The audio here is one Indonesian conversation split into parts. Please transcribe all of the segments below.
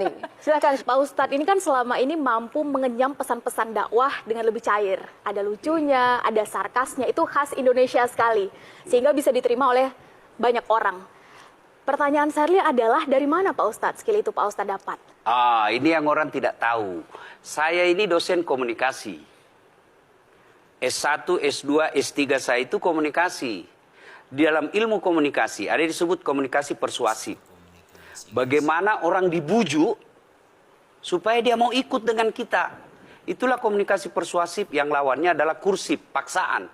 Nih, silakan Pak Ustadz, ini kan selama ini mampu mengenyam pesan-pesan dakwah dengan lebih cair. Ada lucunya, ada sarkasnya, itu khas Indonesia sekali. Sehingga bisa diterima oleh banyak orang. Pertanyaan saya adalah, dari mana Pak Ustadz skill itu Pak Ustadz dapat? Ini yang orang tidak tahu. Saya ini dosen komunikasi. S1, S2, S3 saya itu komunikasi. Di dalam ilmu komunikasi, ada yang disebut komunikasi persuasif. Bagaimana orang dibujuk supaya dia mau ikut dengan kita. Itulah komunikasi persuasif yang lawannya adalah kursif, paksaan.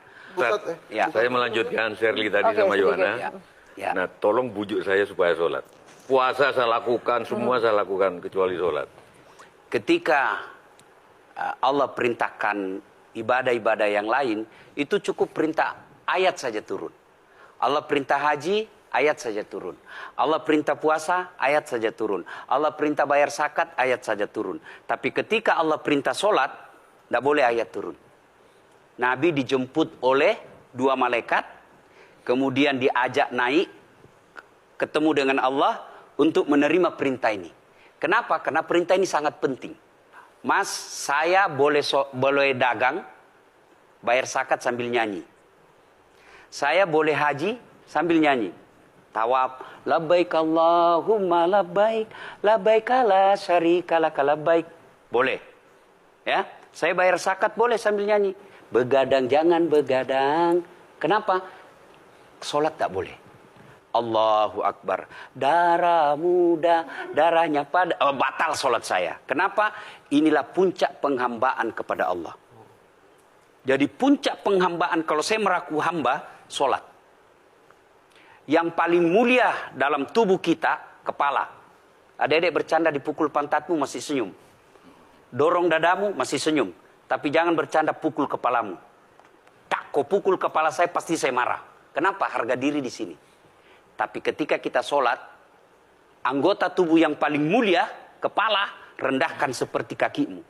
Ya. Saya melanjutkan Shirley tadi sama Yohana. Ya. Nah, tolong bujuk saya supaya sholat. Puasa saya lakukan, semua saya lakukan kecuali sholat. Ketika Allah perintahkan ibadah-ibadah yang lain, itu cukup perintah ayat saja turun. Allah perintah haji, ayat saja turun. Allah perintah puasa, ayat saja turun. Allah perintah bayar zakat, ayat saja turun. Tapi ketika Allah perintah sholat, tidak boleh ayat turun. Nabi dijemput oleh 2 malaikat, kemudian diajak naik, ketemu dengan Allah untuk menerima perintah ini. Kenapa? Karena perintah ini sangat penting. Mas, saya boleh dagang, bayar zakat sambil nyanyi. Saya boleh haji sambil nyanyi. Tawaf, labbaik Allahumma labbaik, labbaik la syarika laka labbaik. Boleh. Ya, saya bayar zakat boleh sambil nyanyi. Begadang jangan begadang. Kenapa? Salat tak boleh. Allahu Akbar. Darah muda, darahnya pada batal salat saya. Kenapa? Inilah puncak penghambaan kepada Allah. Jadi puncak penghambaan kalau saya meraku hamba, salat. Yang paling mulia dalam tubuh kita, kepala. Adik-adik bercanda dipukul pantatmu masih senyum. Dorong dadamu masih senyum. Tapi jangan bercanda pukul kepalamu. Tak, kau pukul kepala saya pasti saya marah. Kenapa? Harga diri di sini. Tapi ketika kita sholat, anggota tubuh yang paling mulia, kepala, rendahkan seperti kakimu.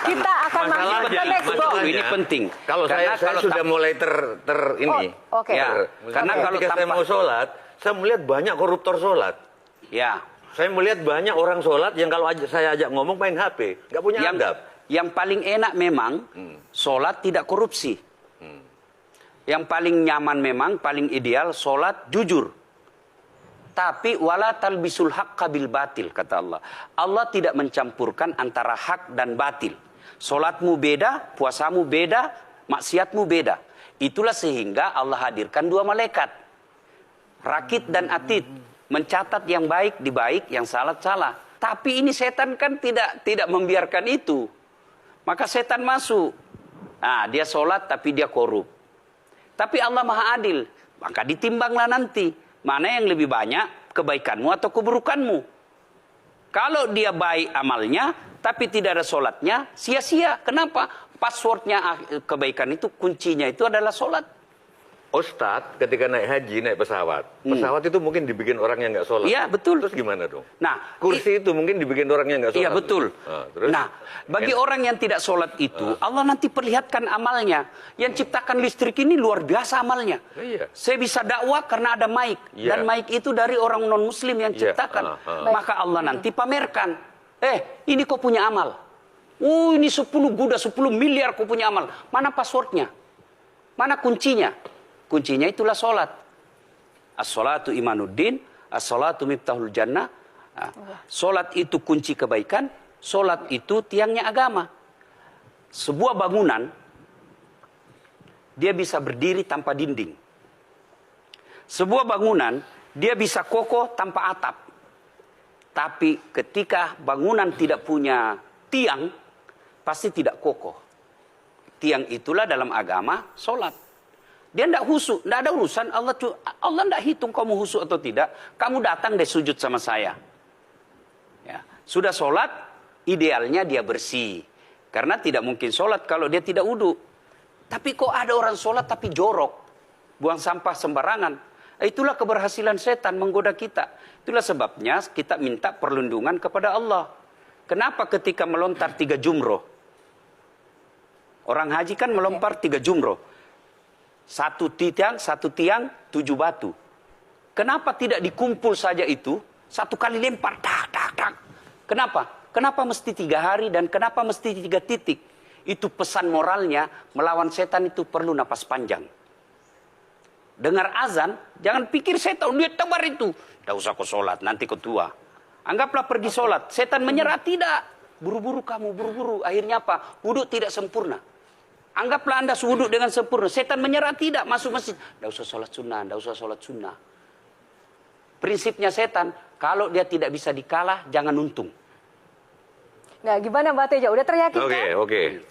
Kita akan masuk ke next go. Ini penting. Kalau saya sudah mulai ini. Oke. Ya, karena kalau ketika saya mau sholat, saya melihat banyak koruptor sholat. Ya. Saya melihat banyak orang sholat yang kalau saya ajak ngomong main HP, nggak punya adab. Yang paling enak memang sholat tidak korupsi. Yang paling nyaman memang, paling ideal sholat jujur. Tapi wala talbisul haqqa bil batil, kata Allah. Allah tidak mencampurkan antara hak dan batil. Sholatmu beda, puasamu beda, maksiatmu beda. Itulah sehingga Allah hadirkan 2 malaikat. Rakit dan atid. Mencatat yang baik di baik, yang salah salah. Tapi ini setan kan tidak membiarkan itu. Maka setan masuk. Nah, dia sholat tapi dia korup. Tapi Allah Maha Adil. Maka ditimbanglah nanti. Mana yang lebih banyak, kebaikanmu atau keburukanmu. Kalau dia baik amalnya, tapi tidak ada sholatnya, sia-sia. Kenapa? Passwordnya kebaikan itu, kuncinya itu adalah sholat. Ustadz ketika naik haji, naik pesawat. Pesawat itu mungkin dibikin orang yang nggak sholat. Iya, betul. Terus gimana dong? Nah, kursi itu mungkin dibikin orang yang nggak sholat. Iya, betul. Terus? Nah, bagi orang yang tidak sholat itu, Allah nanti perlihatkan amalnya. Yang ciptakan listrik ini luar biasa amalnya. Iya. Saya bisa dakwah karena ada mic. Iya. Dan mic itu dari orang non-muslim yang Iya. ciptakan. Maka Allah nanti pamerkan. Ini kau punya amal. Ini 10 Buddha, 10 miliar kau punya amal. Mana passwordnya? Mana kuncinya? Kuncinya itulah sholat. As-sholatu imanuddin, as-sholatu miftahul jannah. Sholat itu kunci kebaikan, sholat itu tiangnya agama. Sebuah bangunan, dia bisa berdiri tanpa dinding. Sebuah bangunan, dia bisa kokoh tanpa atap. Tapi ketika bangunan tidak punya tiang, pasti tidak kokoh. Tiang itulah dalam agama, sholat. Dia tidak husuk, tidak ada urusan. Allah tidak hitung kamu husuk atau tidak. Kamu datang deh sujud sama saya. Ya. Sudah sholat, idealnya dia bersih. Karena tidak mungkin sholat kalau dia tidak wudhu. Tapi kok ada orang sholat tapi jorok. Buang sampah sembarangan. Itulah keberhasilan setan menggoda kita. Itulah sebabnya kita minta perlindungan kepada Allah. Kenapa ketika melontar 3 jumroh? Orang haji kan melempar 3 jumroh. Satu tiang, 7 batu. Kenapa tidak dikumpul saja itu? Satu kali lempar, tak, Kenapa? Kenapa mesti 3 hari dan kenapa mesti 3 titik? Itu pesan moralnya, melawan setan itu perlu napas panjang. Dengar azan, jangan pikir setan, dia tebar itu. Tidak usah kau sholat, nanti kau tua. Anggaplah pergi sholat, setan menyerah, tidak. Buru-buru kamu, buru-buru. Akhirnya apa? Wudhu tidak sempurna. Anggaplah Anda wudhu dengan sempurna. Setan menyerah, tidak. Masuk masjid. Tidak usah sholat sunnah, tidak usah sholat sunnah. Prinsipnya setan, kalau dia tidak bisa dikalah, jangan untung. Nah, gimana Mbak Teja? Udah teryakinkan? Oke.